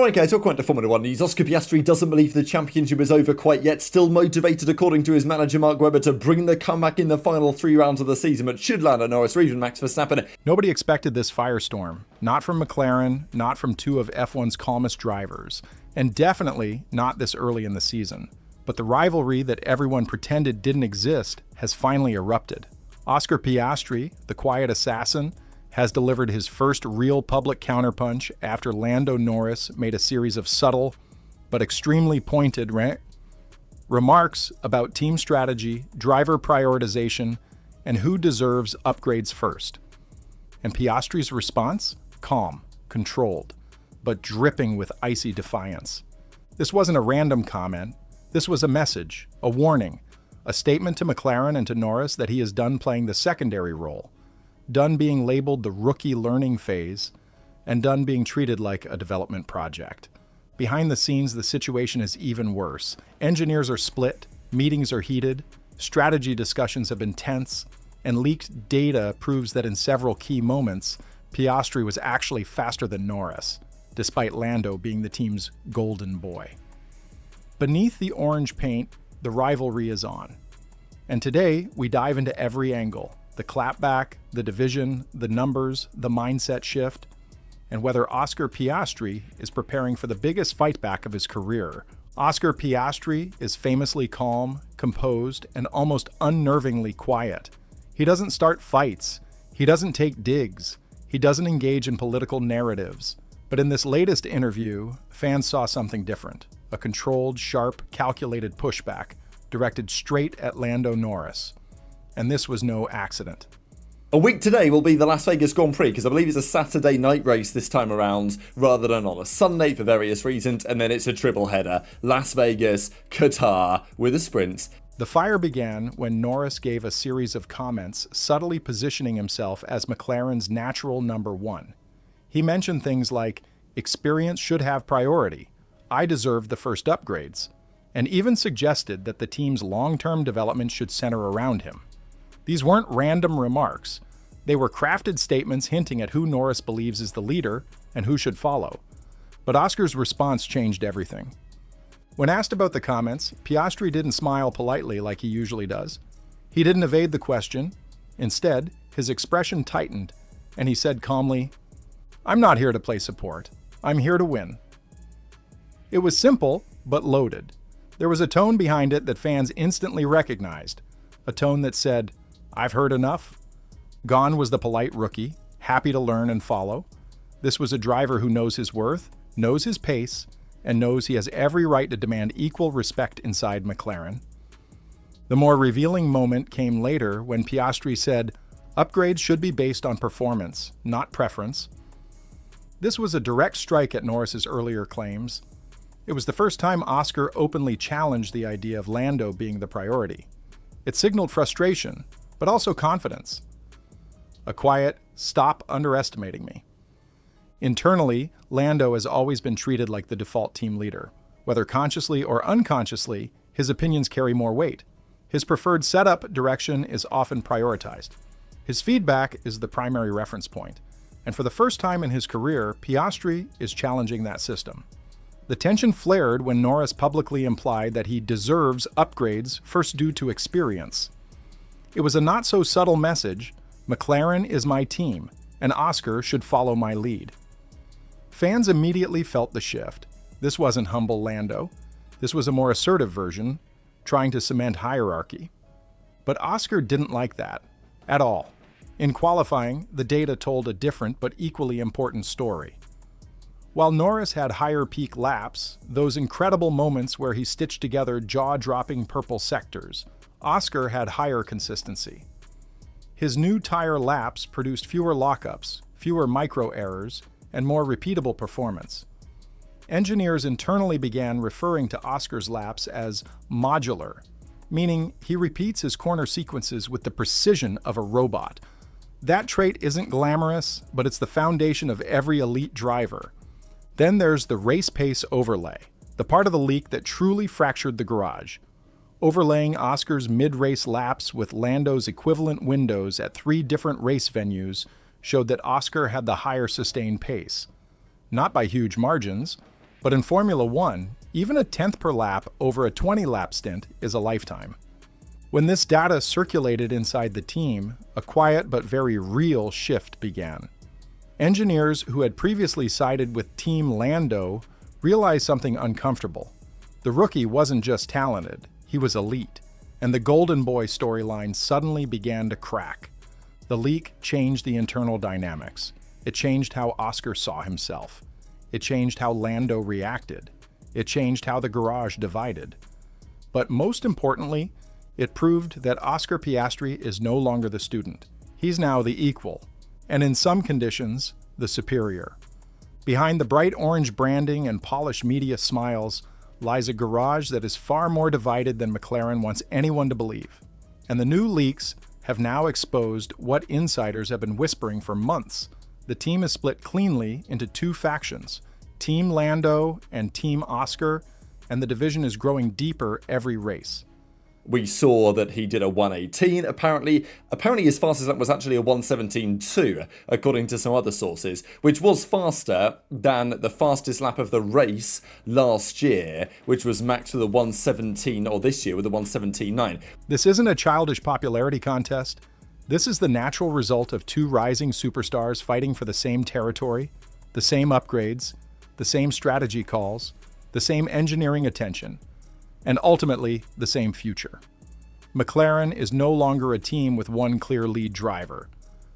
Alright guys, welcome back to Formula 1 News. Oscar Piastri doesn't believe the championship is over quite yet, still motivated according to his manager Mark Webber to bring the comeback in the final 3 rounds of the season, but should Lando Norris or even Max Verstappen. Nobody expected this firestorm, not from McLaren, not from two of F1's calmest drivers, and definitely not this early in the season. But the rivalry that everyone pretended didn't exist has finally erupted. Oscar Piastri, the quiet assassin, has delivered his first real public counterpunch after Lando Norris made a series of subtle but extremely pointed remarks about team strategy, driver prioritization, and who deserves upgrades first. And Piastri's response? Calm, controlled, but dripping with icy defiance. This wasn't a random comment. This was a message, a warning, a statement to McLaren and to Norris that he is done playing the secondary role, done being labeled the rookie learning phase, and done being treated like a development project. Behind the scenes, the situation is even worse. Engineers are split, meetings are heated, strategy discussions have been tense, and leaked data proves that in several key moments, Piastri was actually faster than Norris, despite Lando being the team's golden boy. Beneath the orange paint, the rivalry is on. And today, we dive into every angle: the clapback, the division, the numbers, the mindset shift, and whether Oscar Piastri is preparing for the biggest fight back of his career. Oscar Piastri is famously calm, composed, and almost unnervingly quiet. He doesn't start fights. He doesn't take digs. He doesn't engage in political narratives. But in this latest interview, fans saw something different: a controlled, sharp, calculated pushback directed straight at Lando Norris. And this was no accident. A week today will be the Las Vegas Grand Prix, because I believe it's a Saturday night race this time around rather than on a Sunday for various reasons, and then it's a triple header: Las Vegas, Qatar, with a sprint. The fire began when Norris gave a series of comments subtly positioning himself as McLaren's natural number one. He mentioned things like, "Experience should have priority. I deserve the first upgrades," and even suggested that the team's long-term development should center around him. These weren't random remarks. They were crafted statements hinting at who Norris believes is the leader and who should follow. But Oscar's response changed everything. When asked about the comments, Piastri didn't smile politely like he usually does. He didn't evade the question. Instead, his expression tightened, and he said calmly, "I'm not here to play support. I'm here to win." It was simple, but loaded. There was a tone behind it that fans instantly recognized, a tone that said, "I've heard enough." Gone was the polite rookie, happy to learn and follow. This was a driver who knows his worth, knows his pace, and knows he has every right to demand equal respect inside McLaren. The more revealing moment came later when Piastri said, "Upgrades should be based on performance, not preference." This was a direct strike at Norris's earlier claims. It was the first time Oscar openly challenged the idea of Lando being the priority. It signaled frustration, but also confidence. A quiet, "Stop underestimating me." Internally, Lando has always been treated like the default team leader. Whether consciously or unconsciously, his opinions carry more weight. His preferred setup direction is often prioritized. His feedback is the primary reference point. And for the first time in his career, Piastri is challenging that system. The tension flared when Norris publicly implied that he deserves upgrades first due to experience. It was a not-so-subtle message: McLaren is my team, and Oscar should follow my lead. Fans immediately felt the shift. This wasn't humble Lando. This was a more assertive version, trying to cement hierarchy. But Oscar didn't like that, at all. In qualifying, the data told a different but equally important story. While Norris had higher peak laps, those incredible moments where he stitched together jaw-dropping purple sectors, Oscar had higher consistency. His new tire laps produced fewer lockups, fewer micro-errors, and more repeatable performance. Engineers internally began referring to Oscar's laps as modular, meaning he repeats his corner sequences with the precision of a robot. That trait isn't glamorous, but it's the foundation of every elite driver. Then there's the race pace overlay, the part of the leak that truly fractured the garage. Overlaying Oscar's mid-race laps with Lando's equivalent windows at 3 different race venues showed that Oscar had the higher sustained pace. Not by huge margins, But in Formula One, even a tenth per lap over a 20-lap stint is a lifetime. When this data circulated inside the team, a quiet but very real shift began. Engineers who had previously sided with Team Lando realized something uncomfortable. The rookie wasn't just talented, he was elite, and the Golden Boy storyline suddenly began to crack. The leak changed the internal dynamics. It changed how Oscar saw himself. It changed how Lando reacted. It changed how the garage divided. But most importantly, it proved that Oscar Piastri is no longer the student. He's now the equal, and in some conditions, the superior. Behind the bright orange branding and polished media smiles lies a garage that is far more divided than McLaren wants anyone to believe. And the new leaks have now exposed what insiders have been whispering for months. The team is split cleanly into two factions, Team Lando and Team Oscar, and the division is growing deeper every race. We saw that he did a 118, apparently his fastest lap was actually a 117.2, according to some other sources, which was faster than the fastest lap of the race last year, which was maxed with a 117, or this year with a 117.9. This isn't a childish popularity contest. This is the natural result of two rising superstars fighting for the same territory, the same upgrades, the same strategy calls, the same engineering attention, and ultimately the same future. McLaren is no longer a team with one clear lead driver.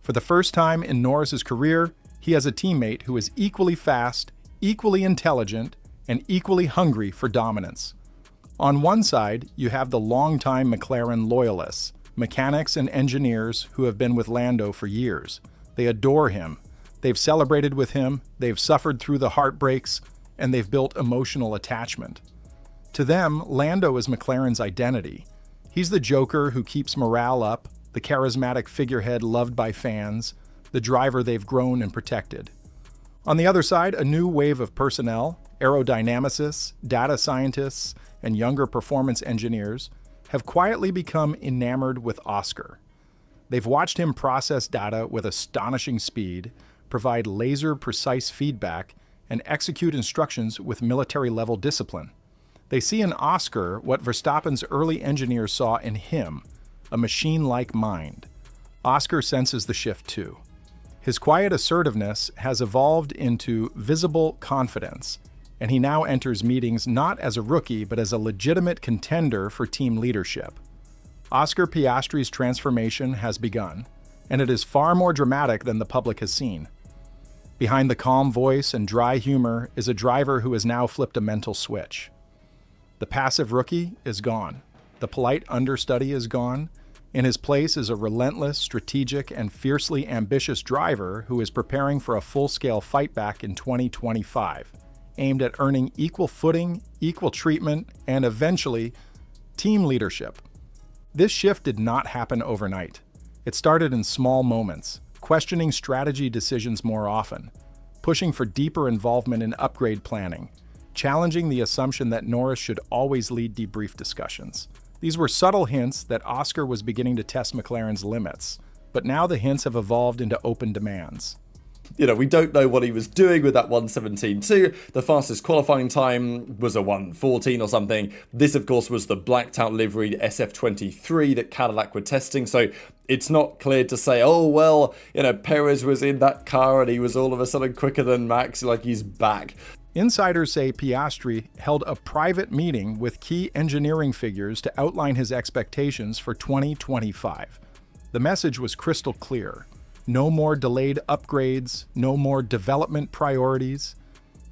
For the first time in Norris's career, he has a teammate who is equally fast, equally intelligent, and equally hungry for dominance. On one side, you have the longtime McLaren loyalists, mechanics and engineers who have been with Lando for years. They adore him. They've celebrated with him, they've suffered through the heartbreaks, and they've built emotional attachment. To them, Lando is McLaren's identity. He's the joker who keeps morale up, the charismatic figurehead loved by fans, the driver they've grown and protected. On the other side, a new wave of personnel, aerodynamicists, data scientists, and younger performance engineers, have quietly become enamored with Oscar. They've watched him process data with astonishing speed, provide laser-precise feedback, and execute instructions with military-level discipline. They see in Oscar what Verstappen's early engineers saw in him, a machine-like mind. Oscar senses the shift too. His quiet assertiveness has evolved into visible confidence, and he now enters meetings not as a rookie but as a legitimate contender for team leadership. Oscar Piastri's transformation has begun, and it is far more dramatic than the public has seen. Behind the calm voice and dry humor is a driver who has now flipped a mental switch. The passive rookie is gone. The polite understudy is gone. In his place is a relentless, strategic, and fiercely ambitious driver who is preparing for a full-scale fightback in 2025, aimed at earning equal footing, equal treatment, and eventually, team leadership. This shift did not happen overnight. It started in small moments, questioning strategy decisions more often, pushing for deeper involvement in upgrade planning, challenging the assumption that Norris should always lead debrief discussions. These were subtle hints that Oscar was beginning to test McLaren's limits, but now the hints have evolved into open demands. We don't know what he was doing with that 117.2. The fastest qualifying time was a 114 or something. This, of course, was the blacked out liveried SF23 that Cadillac were testing. So it's not clear to say, oh, well, Perez was in that car and he was all of a sudden quicker than Max, like he's back. Insiders say Piastri held a private meeting with key engineering figures to outline his expectations for 2025. The message was crystal clear. No more delayed upgrades, no more development priorities,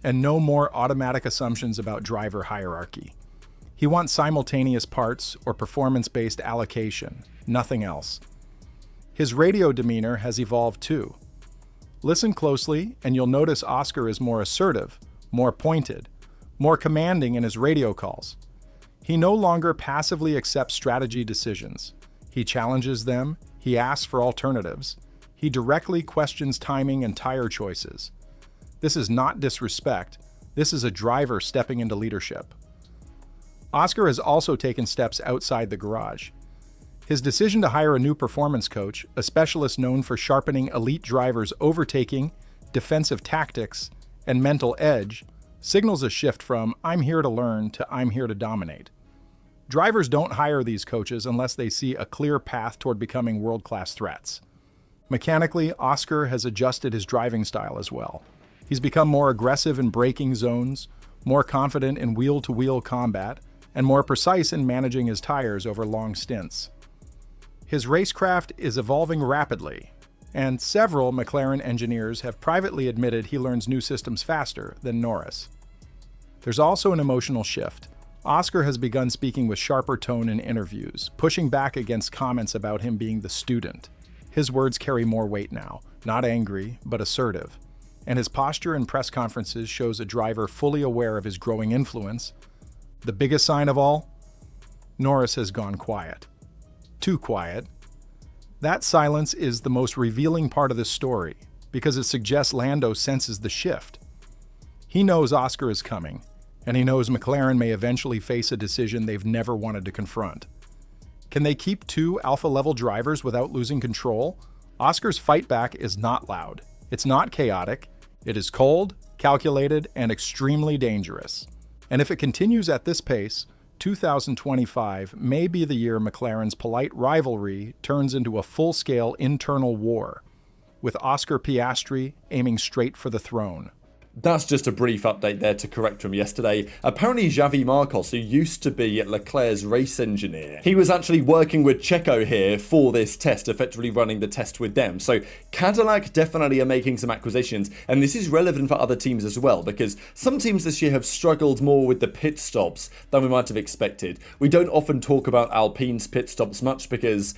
and no more automatic assumptions about driver hierarchy. He wants simultaneous parts or performance-based allocation, nothing else. His radio demeanor has evolved too. Listen closely, and you'll notice Oscar is more assertive, more pointed, more commanding in his radio calls. He no longer passively accepts strategy decisions. He challenges them, he asks for alternatives. He directly questions timing and tire choices. This is not disrespect, this is a driver stepping into leadership. Oscar has also taken steps outside the garage. His decision to hire a new performance coach, a specialist known for sharpening elite drivers' overtaking, defensive tactics, and mental edge, signals a shift from "I'm here to learn" to "I'm here to dominate." Drivers don't hire these coaches unless they see a clear path toward becoming world-class threats. Mechanically, Oscar has adjusted his driving style as well. He's become more aggressive in braking zones, more confident in wheel-to-wheel combat, and more precise in managing his tires over long stints. His racecraft is evolving rapidly, and several McLaren engineers have privately admitted he learns new systems faster than Norris. There's also an emotional shift. Oscar has begun speaking with sharper tone in interviews, pushing back against comments about him being the student. His words carry more weight now, not angry, but assertive. And his posture in press conferences shows a driver fully aware of his growing influence. The biggest sign of all? Norris has gone quiet. Too quiet. That silence is the most revealing part of this story, because it suggests Lando senses the shift. He knows Oscar is coming, and he knows McLaren may eventually face a decision they've never wanted to confront. Can they keep two alpha-level drivers without losing control? Oscar's fight back is not loud. It's not chaotic. It is cold, calculated, and extremely dangerous. And if it continues at this pace, 2025 may be the year McLaren's polite rivalry turns into a full-scale internal war, with Oscar Piastri aiming straight for the throne. That's just a brief update there to correct from yesterday. Apparently Xavi Marcos, who used to be Leclerc's race engineer, he was actually working with Checo here for this test, effectively running the test with them. So Cadillac definitely are making some acquisitions, and this is relevant for other teams as well, because some teams this year have struggled more with the pit stops than we might have expected. We don't often talk about Alpine's pit stops much because